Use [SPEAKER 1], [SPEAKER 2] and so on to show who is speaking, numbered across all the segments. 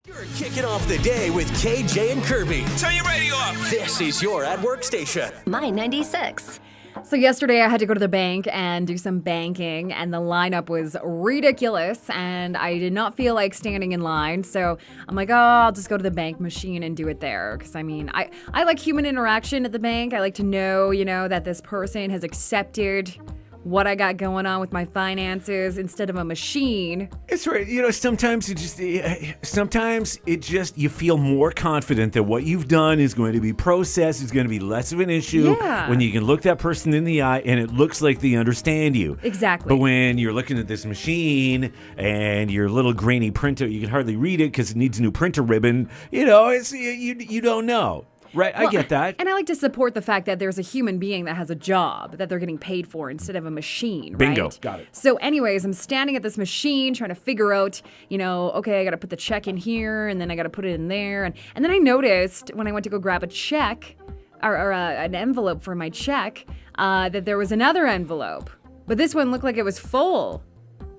[SPEAKER 1] You're kicking off the day with KJ and Kirby.
[SPEAKER 2] Turn your radio up.
[SPEAKER 1] This is your at work station.
[SPEAKER 3] My 96.
[SPEAKER 4] So yesterday I had to go to the bank and do some banking, and the lineup was ridiculous, and I did not feel like standing in line. So I'm like, I'll just go to the bank machine and do it there. Because I mean, I like human interaction at the bank. I like to know, that this person has accepted what I got going on with my finances instead of a machine.
[SPEAKER 5] It's right. Sometimes it just you feel more confident that what you've done is going to be processed. It's going to be less of an issue when you can look that person in the eye and it looks like they understand you.
[SPEAKER 4] Exactly.
[SPEAKER 5] But when you're looking at this machine and your little grainy printer, you can hardly read it because it needs a new printer ribbon. You don't know. Right, I get that.
[SPEAKER 4] And I like to support the fact that there's a human being that has a job that they're getting paid for instead of a machine,
[SPEAKER 5] Bingo,
[SPEAKER 4] right?
[SPEAKER 5] got it.
[SPEAKER 4] So anyways, I'm standing at this machine trying to figure out, okay, I got to put the check in here and then I got to put it in there. And then I noticed when I went to go grab a check or an envelope for my check that there was another envelope. But this one looked like it was full.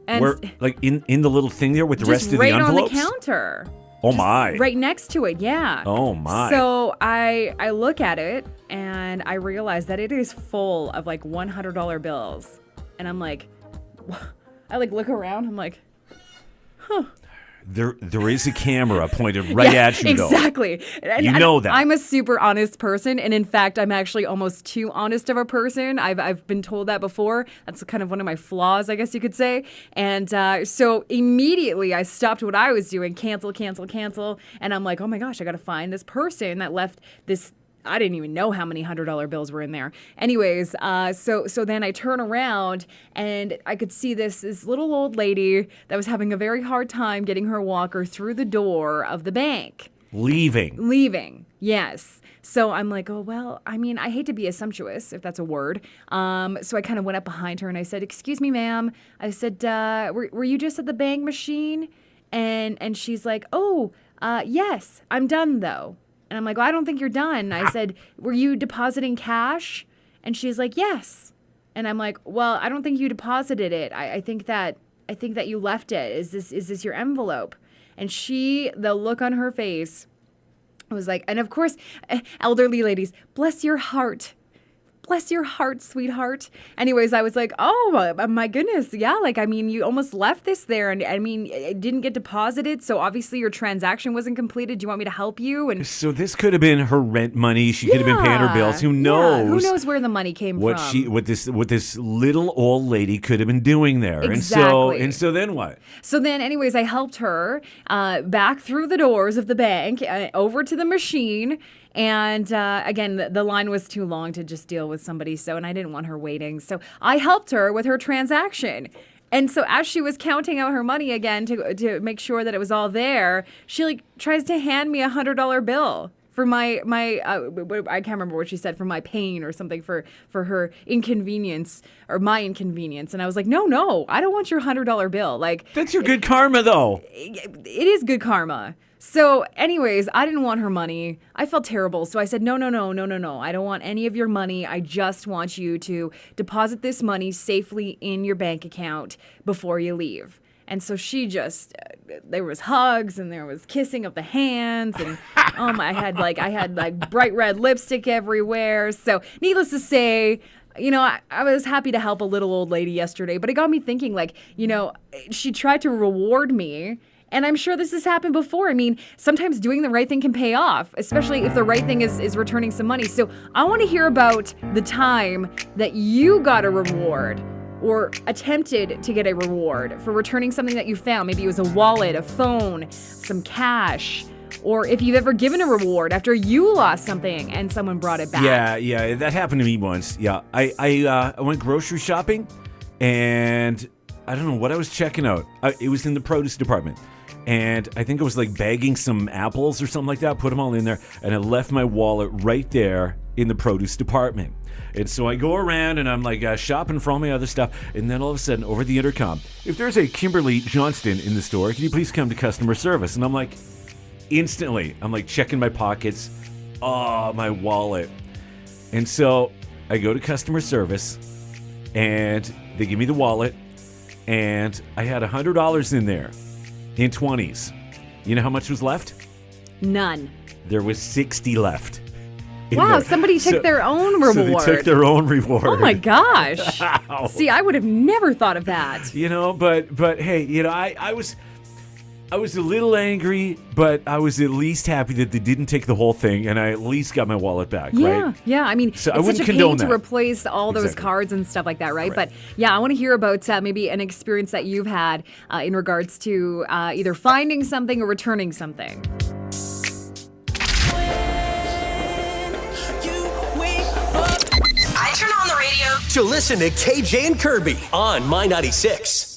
[SPEAKER 4] And
[SPEAKER 5] Where, like in the little thing there with the rest of the envelopes?
[SPEAKER 4] Just right on the counter.
[SPEAKER 5] Oh, my.
[SPEAKER 4] Right next to it, yeah.
[SPEAKER 5] Oh, my.
[SPEAKER 4] So I look at it, and I realize that it is full of, like, $100 bills. And I'm like, I, look around. I'm like, huh.
[SPEAKER 5] There is a camera pointed right at you, though.
[SPEAKER 4] Exactly.
[SPEAKER 5] You know that.
[SPEAKER 4] I'm a super honest person, and in fact, I'm actually almost too honest of a person. I've been told that before. That's kind of one of my flaws, I guess you could say. And so immediately I stopped what I was doing, cancel. And I'm like, oh my gosh, I got to find this person that left this. I didn't even know how many $100 bills were in there. Anyways, so then I turn around and I could see this little old lady that was having a very hard time getting her walker through the door of the bank. Leaving, yes. So I'm like, oh, well, I mean, I hate to be assumptuous, if that's a word. So I kind of went up behind her and I said, excuse me, ma'am. I said, were you just at the bank machine? And she's like, oh, yes, I'm done, though. And I'm like, well, I don't think you're done. I said, were you depositing cash? And she's like, yes. And I'm like, well, I don't think you deposited it. I think that you left it. Is this your envelope? And the look on her face was like, and of course, elderly ladies, bless your heart. Bless your heart, sweetheart. Anyways, I was like, oh, my goodness. Yeah, you almost left this there. And it didn't get deposited. So obviously your transaction wasn't completed. Do you want me to help you? And
[SPEAKER 5] so this could have been her rent money. She could have been paying her bills. Who knows?
[SPEAKER 4] Yeah. Who knows where the money came from?
[SPEAKER 5] What this little old lady could have been doing there.
[SPEAKER 4] Exactly.
[SPEAKER 5] And so then what?
[SPEAKER 4] So then, anyways, I helped her back through the doors of the bank, over to the machine. And again, the line was too long to just deal with somebody, and I didn't want her waiting. So I helped her with her transaction. And so as she was counting out her money again to make sure that it was all there, she tries to hand me $100 bill for my I can't remember what she said, for my pain or something, for her inconvenience or my inconvenience. And I was like, no, I don't want your $100 bill.
[SPEAKER 5] That's your good karma, though.
[SPEAKER 4] It is good karma. So anyways, I didn't want her money. I felt terrible. So I said, no. I don't want any of your money. I just want you to deposit this money safely in your bank account before you leave. And so she there was hugs and there was kissing of the hands and I had bright red lipstick everywhere. So needless to say, I was happy to help a little old lady yesterday, but it got me thinking, she tried to reward me. And I'm sure this has happened before. Sometimes doing the right thing can pay off, especially if the right thing is returning some money. So I want to hear about the time that you got a reward or attempted to get a reward for returning something that you found. Maybe it was a wallet, a phone, some cash, or if you've ever given a reward after you lost something and someone brought it back.
[SPEAKER 5] Yeah, that happened to me once. Yeah, I went grocery shopping, and I don't know what I was checking out. It was in the produce department. And I think it was bagging some apples or something like that, put them all in there, and I left my wallet right there in the produce department. And so I go around and I'm shopping for all my other stuff, and then all of a sudden over the intercom, if there's a Kimberly Johnston in the store, can you please come to customer service? And I'm instantly, I'm checking my pockets, my wallet. And so I go to customer service, and they give me the wallet, and I had $100 in there. In 20s. You know how much was left?
[SPEAKER 4] None.
[SPEAKER 5] There was 60 left. in
[SPEAKER 4] Wow,
[SPEAKER 5] there.
[SPEAKER 4] somebody took their own reward.
[SPEAKER 5] So they took their own reward.
[SPEAKER 4] Oh my gosh.
[SPEAKER 5] Wow.
[SPEAKER 4] See, I would have never thought of that.
[SPEAKER 5] You know, but hey, you know, I was a little angry, but I was at least happy that they didn't take the whole thing, and I at least got my wallet back,
[SPEAKER 4] Yeah,
[SPEAKER 5] right?
[SPEAKER 4] yeah. I mean,
[SPEAKER 5] So I
[SPEAKER 4] it's
[SPEAKER 5] wouldn't
[SPEAKER 4] such a pain
[SPEAKER 5] condone
[SPEAKER 4] to
[SPEAKER 5] that.
[SPEAKER 4] replace all those
[SPEAKER 5] Exactly.
[SPEAKER 4] cards and stuff like that, right?
[SPEAKER 5] Right.
[SPEAKER 4] But yeah, I want to hear about maybe an experience that you've had in regards to either finding something or returning something.
[SPEAKER 2] I turn on the radio.
[SPEAKER 1] To listen to KJ and Kirby on My 96.